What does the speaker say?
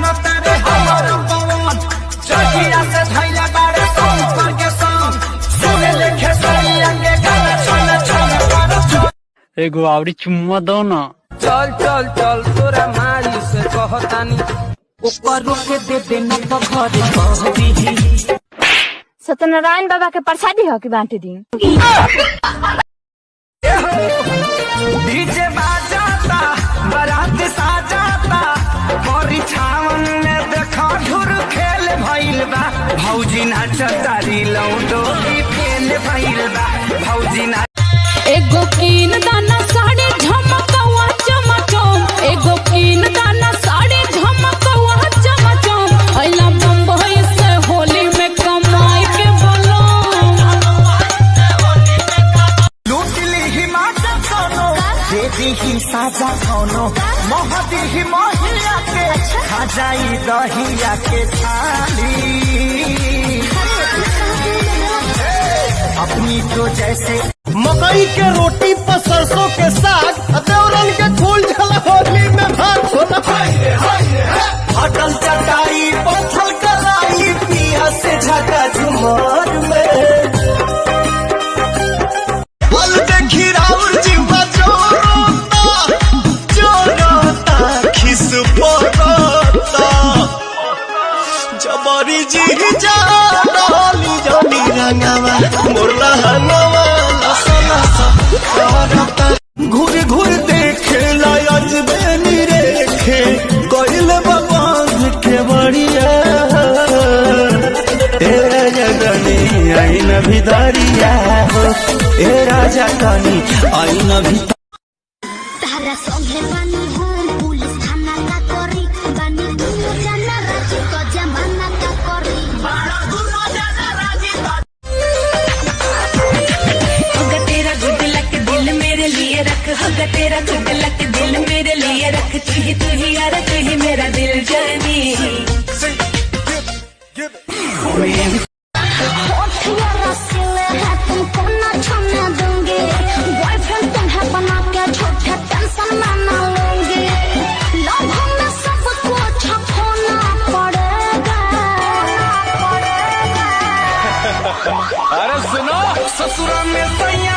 जानता रे हमर पवन जहिया से धैले बारे संपर के संग सुने देखे सैया के गाना छन छन कर एगो आवरी चुम्मा दो ना। चल चल चल तोरा माई से कहतानी ऊपर रोके दे देना तो घर कहबी। सत्यनारायण बाबा के प्रसादी हो कि बांटे दी। डीजे बाजाता बारात साजाता मोरी छावन में देखा धुर खेल भइल बा भौजी नाचतारी लौटो की फेल भइल बा भौजी ना। एगो कीन दाना साड़ी झमकवा चमचम एगो कीन दाना साड़ी झमकवा चमचम अइला बम्बई से होली में कमाई के बोलो लूटली हिमाचल सोनो देदी ही साजा सोनो मोहदी ही मोहिया के खा जाई दहिया के थाली अपनी तो जैसे मकई के रोटी पर सरसों के साग देवरन के फूल झला होली में भात होला। अटल चटाई पत्थर कलाई पिया से झका झुमर में बोल देखी राउर जीवा जोरोता खिस पोता जबरी जी जा डाली जानी रंगावा मोरला हनवा घूर घूर देखे लायज बेनी रेखे कोइल बाबांध के बढ़िया तेरा जगनी आई न भिदारिया हो ए राजा कनी आई न भी तारा संगे बानी हम पुलिस थाना का करी बानी दुनो जाना राजी तो जमाना का करी बाड़ा दुनो जाना राजी होगा तेरा गुड लक दिल मेरे लिए रख होगा तेरा गुड लक दिल मेरे लिए रख तू ही यार तू ही मेरा दिल जानी। होठिया रसीले है तुमको ना छूने दूंगी बॉयफ्रेंड तुम्हें बना के झूठे टेंशन में ना लूंगी लव में सब कुछ खोना पड़ेगा। अरे सुनो ससुरा में सैया